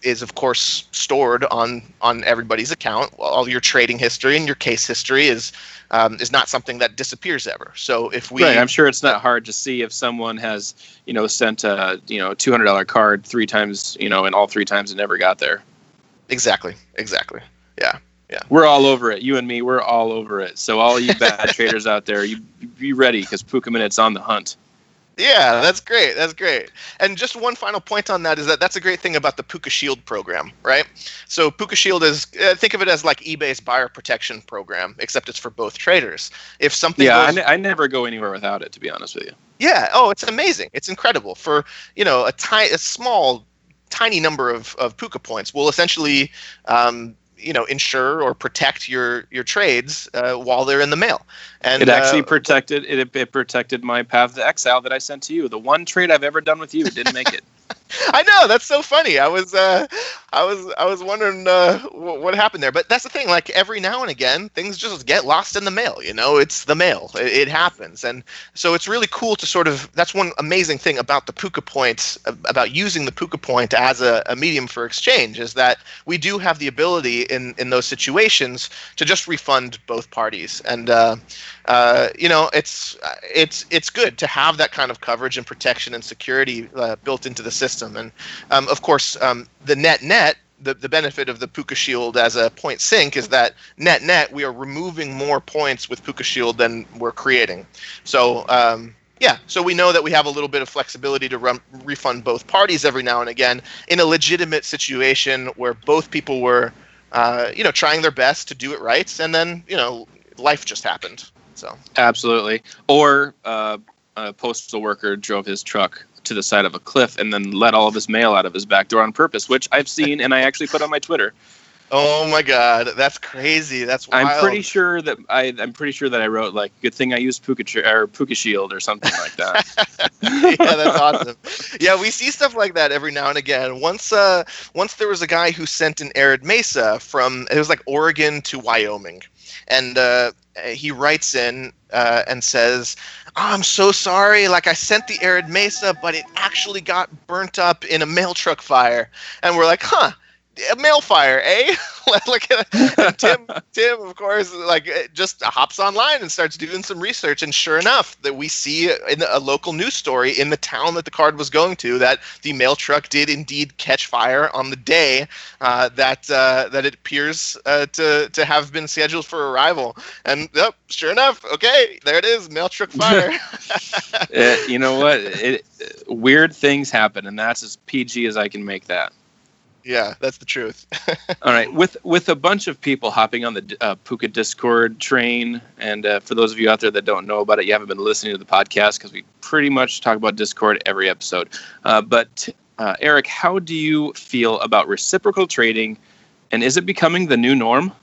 is of course stored on everybody's account. All your trading history and your case history is not something that disappears ever. So if we, right, I'm sure it's not hard to see if someone has sent a $200 card 3 times, and all 3 times it never got there. Exactly. Yeah. We're all over it. You and me, we're all over it. So all you bad traders out there, you be ready because Puka Minute's on the hunt. Yeah, that's great. And just one final point on that is that's a great thing about the Puka Shield program, right? So Puka Shield is, think of it as like eBay's buyer protection program, except it's for both traders. If something goes, I never go anywhere without it, to be honest with you. Yeah. Oh, it's amazing. It's incredible. For a small, tiny number of Puka points will essentially insure or protect your trades while they're in the mail. And it actually protected my Path to Exile that I sent to you. The one trade I've ever done with you didn't make it. I know, that's so funny. I was wondering what happened there, but that's the thing. Like every now and again, things just get lost in the mail. It's the mail. It happens, and so it's really cool to sort of. That's one amazing thing about the Puka points, about using the Puka point as a medium for exchange, is that we do have the ability in those situations to just refund both parties, and it's good to have that kind of coverage and protection and security built into the system. And of course, the net, the benefit of the Puka Shield as a point sink is that net we are removing more points with Puka Shield than we're creating. So so we know that we have a little bit of flexibility to refund both parties every now and again in a legitimate situation where both people were trying their best to do it right, and then life just happened. So absolutely. Or a postal worker drove his truck to the side of a cliff and then let all of his mail out of his back door on purpose, which I've seen and I actually put on my Twitter. Oh my God, that's crazy. That's I'm pretty wild. sure that I wrote like "Good thing I used Puka Shield" or something like that. Yeah, that's awesome. Yeah, we see stuff like that every now and again. Once there was a guy who sent an arid mesa from, it was like Oregon to Wyoming, and he writes in and says, "Oh, I'm so sorry. Like I sent the arid mesa, but it actually got burnt up in a mail truck fire." And we're like, "Huh." A mail fire, eh? Like, and Tim, of course, like just hops online and starts doing some research, and sure enough, that we see in a local news story in the town that the card was going to that the mail truck did indeed catch fire on the day that it appears to have been scheduled for arrival. And yep, sure enough, okay, there it is, mail truck fire. You know what? Weird things happen, and that's as PG as I can make that. Yeah, that's the truth. All right, with a bunch of people hopping on the Puka Discord train, and for those of you out there that don't know about it, you haven't been listening to the podcast because we pretty much talk about Discord every episode. But Eric, how do you feel about reciprocal trading, and is it becoming the new norm?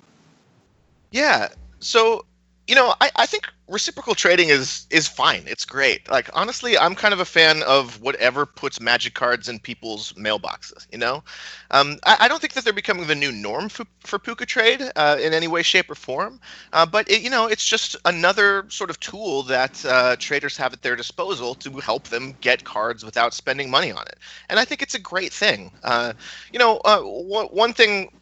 Yeah. So, I think reciprocal trading is fine. It's great. Like honestly, I'm kind of a fan of whatever puts magic cards in people's mailboxes. I don't think that they're becoming the new norm for Puka trade in any way, shape, or form. But it's just another sort of tool that traders have at their disposal to help them get cards without spending money on it. And I think it's a great thing. One thing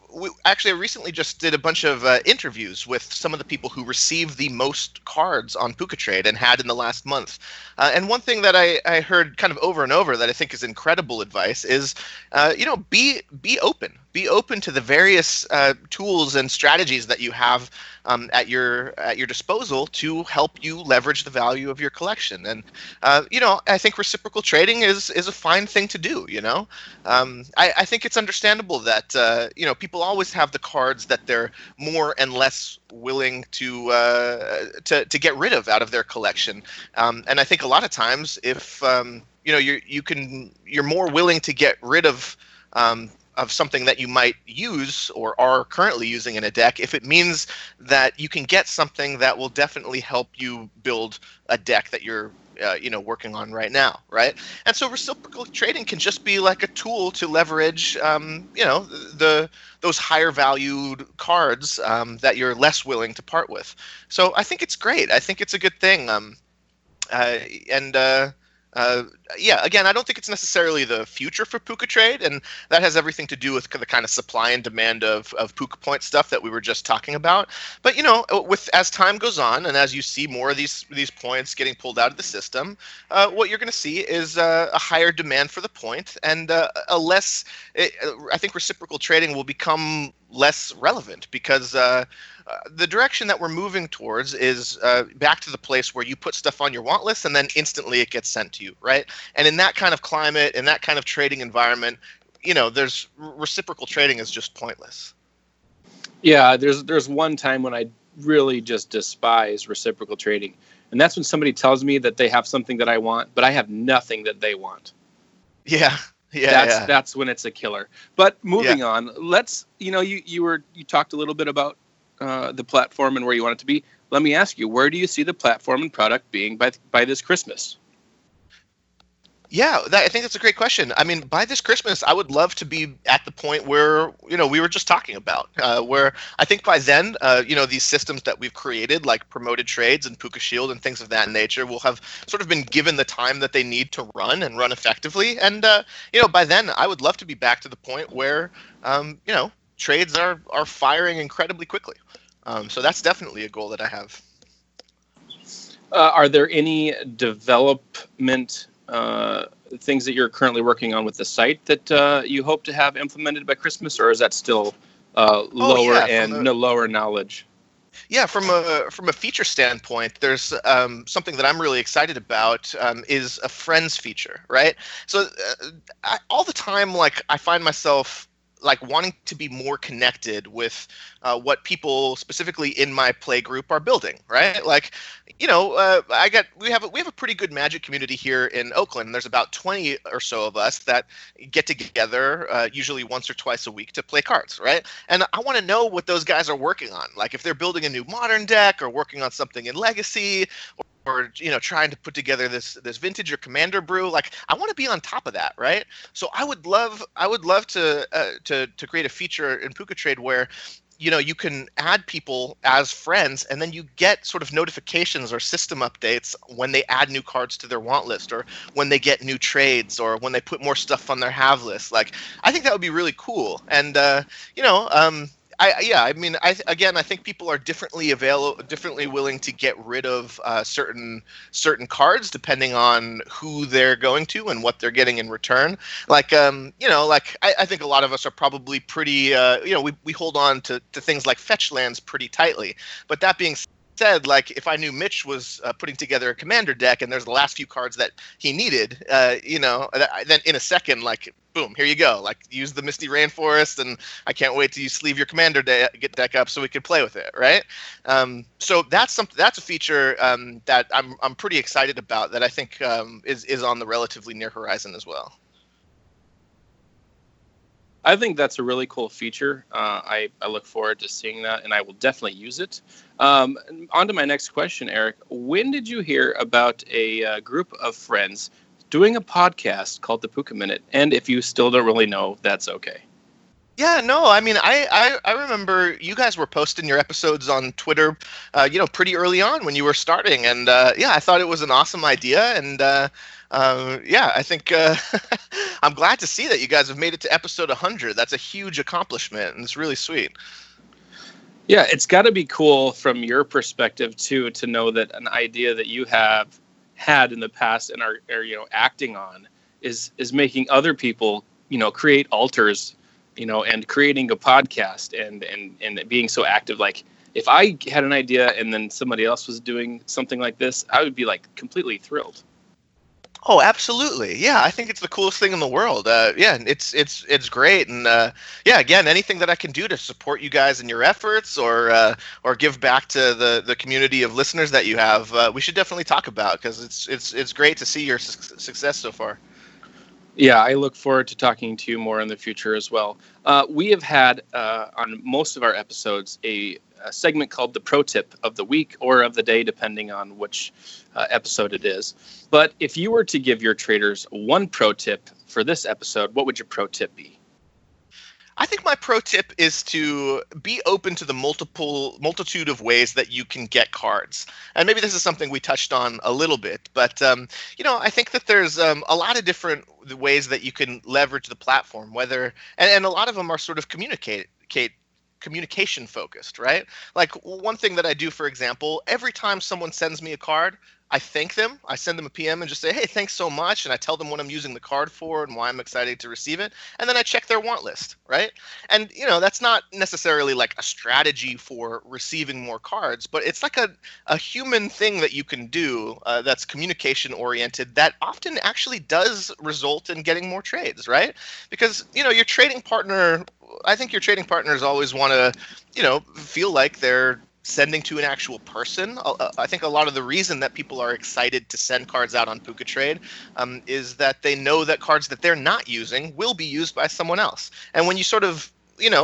I recently just did a bunch of interviews with some of the people who received the most cards on Puka Trade and had in the last month. And one thing that I heard kind of over and over that I think is incredible advice is, be open. Be open to the various tools and strategies that you have at your disposal to help you leverage the value of your collection. And I think reciprocal trading is a fine thing to do. I think it's understandable that people always have the cards that they're more and less willing to get rid of out of their collection. And I think a lot of times, if you're more willing to get rid of something that you might use or are currently using in a deck, if it means that you can get something that will definitely help you build a deck that you're working on right now, right? And so reciprocal trading can just be like a tool to leverage those higher valued cards that you're less willing to part with. So I think it's great. I think it's a good thing. And yeah, again, I don't think it's necessarily the future for Puka trade, and that has everything to do with the kind of supply and demand of Puka point stuff that we were just talking about. But with as time goes on, and as you see more of these points getting pulled out of the system, what you're going to see is a higher demand for the point, and a less. I think reciprocal trading will become less relevant because. The direction that we're moving towards is back to the place where you put stuff on your want list and then instantly it gets sent to you, right? And in that kind of climate, in that kind of trading environment, there's reciprocal trading is just pointless. Yeah, there's one time when I really just despise reciprocal trading, and that's when somebody tells me that they have something that I want, but I have nothing that they want. Yeah. That's when it's a killer. But moving on, let's you talked a little bit about the platform and where you want it to be. Let me ask you, where do you see the platform and product being by this Christmas? Yeah, I think that's a great question. I mean, by this Christmas, I would love to be at the point where, we were just talking about, where I think by then, these systems that we've created, like promoted trades and Puka Shield and things of that nature, will have sort of been given the time that they need to run and run effectively. And, by then, I would love to be back to the point where, trades are firing incredibly quickly. So that's definitely a goal that I have. Are there any development things that you're currently working on with the site that you hope to have implemented by Christmas, or is that still lower knowledge? Yeah, from a feature standpoint, there's something that I'm really excited about is a friends feature, right? So all the time, like I find myself like wanting to be more connected with what people specifically in my play group are building, right? Like, we have a pretty good Magic community here in Oakland. There's about 20 or so of us that get together usually once or twice a week to play cards, right? And I want to know what those guys are working on, like if they're building a new modern deck or working on something in Legacy, or trying to put together this vintage or commander brew. Like, I want to be on top of that, right? So I would love to create a feature in Puka Trade where you can add people as friends, and then you get sort of notifications or system updates when they add new cards to their want list, or when they get new trades, or when they put more stuff on their have list. Like, I think that would be really cool. And I think people are differently willing to get rid of certain cards depending on who they're going to and what they're getting in return. Like, I think a lot of us are probably pretty, we hold on to things like fetch lands pretty tightly. But that being said, like, if I knew Mitch was putting together a commander deck and there's the last few cards that he needed, then in a second, like, boom, here you go. Like, use the Misty Rainforest, and I can't wait till you sleeve your commander deck up so we can play with it, right? So that's a feature that I'm pretty excited about, that I think is on the relatively near horizon as well. I think that's a really cool feature. I look forward to seeing that, and I will definitely use it. On to my next question, Eric. When did you hear about a group of friends doing a podcast called the Puka Minute? And if you still don't really know, that's okay. Yeah, no, I mean, I remember you guys were posting your episodes on Twitter, pretty early on when you were starting. And I thought it was an awesome idea. And I think I'm glad to see that you guys have made it to episode 100. That's a huge accomplishment, and it's really sweet. Yeah, it's got to be cool from your perspective, too, to know that an idea that you have had in the past and are acting on is making other people, create altars, and creating a podcast and being so active. Like, if I had an idea and then somebody else was doing something like this, I would be like completely thrilled. Oh, absolutely. Yeah, I think it's the coolest thing in the world. It's great. And again, anything that I can do to support you guys in your efforts, or give back to the community of listeners that you have, we should definitely talk about, because it's great to see your success so far. Yeah, I look forward to talking to you more in the future as well. We have had on most of our episodes a segment called the Pro Tip of the Week or of the Day, depending on which episode it is. But if you were to give your traders one pro tip for this episode, what would your pro tip be? I think my pro tip is to be open to the multitude of ways that you can get cards. And maybe this is something we touched on a little bit, but I think that there's a lot of different ways that you can leverage the platform, and a lot of them are sort of communication focused, right? Like, one thing that I do, for example, every time someone sends me a card, I thank them. I send them a PM and just say, hey, thanks so much. And I tell them what I'm using the card for and why I'm excited to receive it. And then I check their want list, right? And, that's not necessarily like a strategy for receiving more cards, but it's like a human thing that you can do that's communication oriented, that often actually does result in getting more trades, right? Because, your trading partner, I think your trading partners always want to, feel like they're sending to an actual person. I think a lot of the reason that people are excited to send cards out on Puka Trade is that they know that cards that they're not using will be used by someone else. And when you sort of,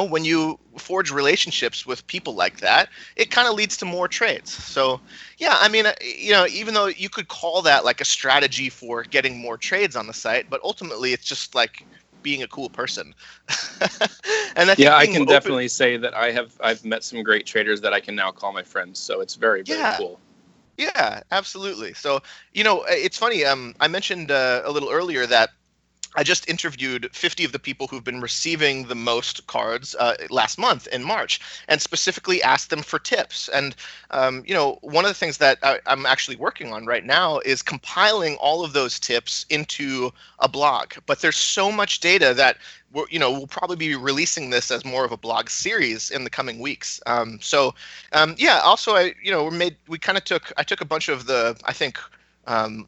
when you forge relationships with people like that, it kind of leads to more trades. So, yeah, I mean, even though you could call that like a strategy for getting more trades on the site, but ultimately it's just like being a cool person. And I can definitely say that I've met some great traders that I can now call my friends. So it's very, very cool. Yeah, absolutely. So, it's funny. I mentioned a little earlier that I just interviewed 50 of the people who've been receiving the most cards last month in March, and specifically asked them for tips. And, one of the things that I'm actually working on right now is compiling all of those tips into a blog. But there's so much data that we'll probably be releasing this as more of a blog series in the coming weeks. Also, I took a bunch of the, I think,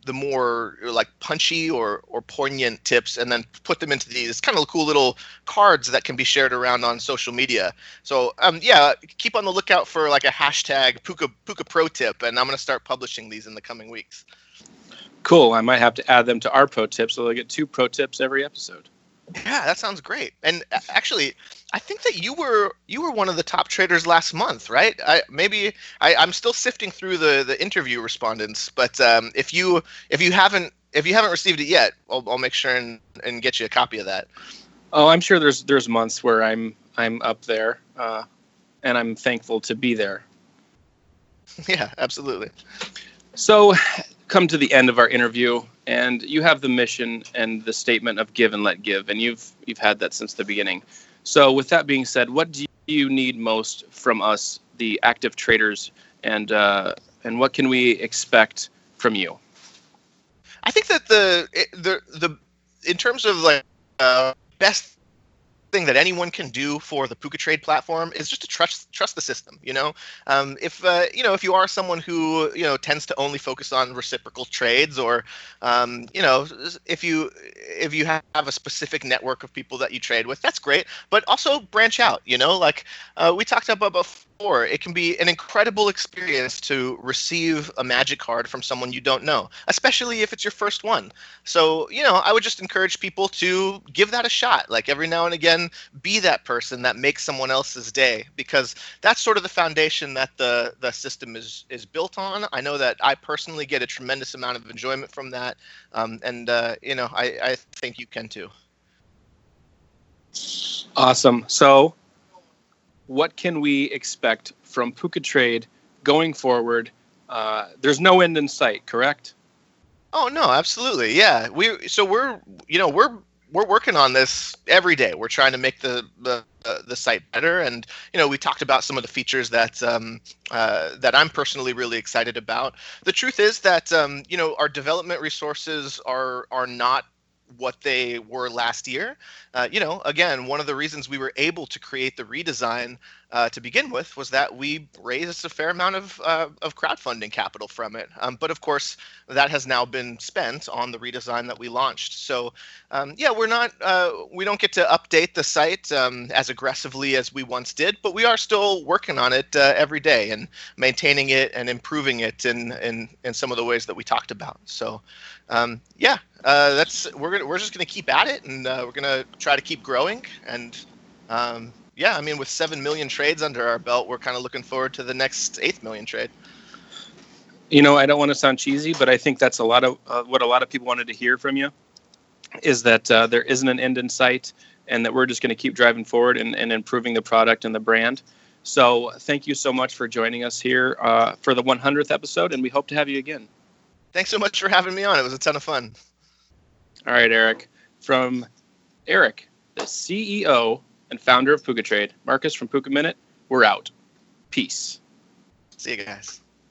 the more like punchy or poignant tips, and then put them into these kind of cool little cards that can be shared around on social media. So yeah, keep on the lookout for like a hashtag Puka Pro Tip, and I'm going to start publishing these in the coming weeks. Cool. I might have to add them to our pro tips, so they'll get 2 pro tips every episode. Yeah, that sounds great. And actually, I think that you were one of the top traders last month, right? I'm still sifting through the interview respondents, but if you haven't received it yet, I'll make sure and get you a copy of that. Oh, I'm sure there's months where I'm up there, and I'm thankful to be there. Yeah, absolutely. So, come to the end of our interview, and you have the mission and the statement of give and let give, and you've had that since the beginning. So with that being said, what do you need most from us, the active traders, and what can we expect from you? I think that the in terms of like best thing that anyone can do for the Puka Trade platform is just to trust the system. If you are someone who tends to only focus on reciprocal trades, or if you have a specific network of people that you trade with, that's great. But also branch out. Like we talked about before, it can be an incredible experience to receive a magic card from someone you don't know, especially if it's your first one. So I would just encourage people to give that a shot. Like every now and again, be that person that makes someone else's day, because that's sort of the foundation that the system is built on. I know that I personally get a tremendous amount of enjoyment from that, and I think you can too. Awesome. So what can we expect from Puka Trade going forward? There's no end in sight, correct? Oh no, absolutely. Yeah. We're working on this every day. We're trying to make the site better, and we talked about some of the features that that I'm personally really excited about. The truth is that our development resources are not what they were last year. Again, one of the reasons we were able to create the redesign to begin with was that we raised a fair amount of crowdfunding capital from it. But of course, that has now been spent on the redesign that we launched. So we don't get to update the site as aggressively as we once did, but we are still working on it every day and maintaining it and improving it in some of the ways that we talked about. So we're just gonna keep at it, and we're gonna try to keep growing. And with 7 million trades under our belt, we're kind of looking forward to the next 8th million trade. I don't want to sound cheesy, but I think that's a lot of what a lot of people wanted to hear from you, is that there isn't an end in sight, and that we're just going to keep driving forward and improving the product and the brand. So thank you so much for joining us here for the 100th episode, and we hope to have you again. Thanks so much for having me on. It was a ton of fun. All right, Eric. From Eric, the CEO and founder of Puka Trade, Marcus from Puka Minute, we're out. Peace. See you guys.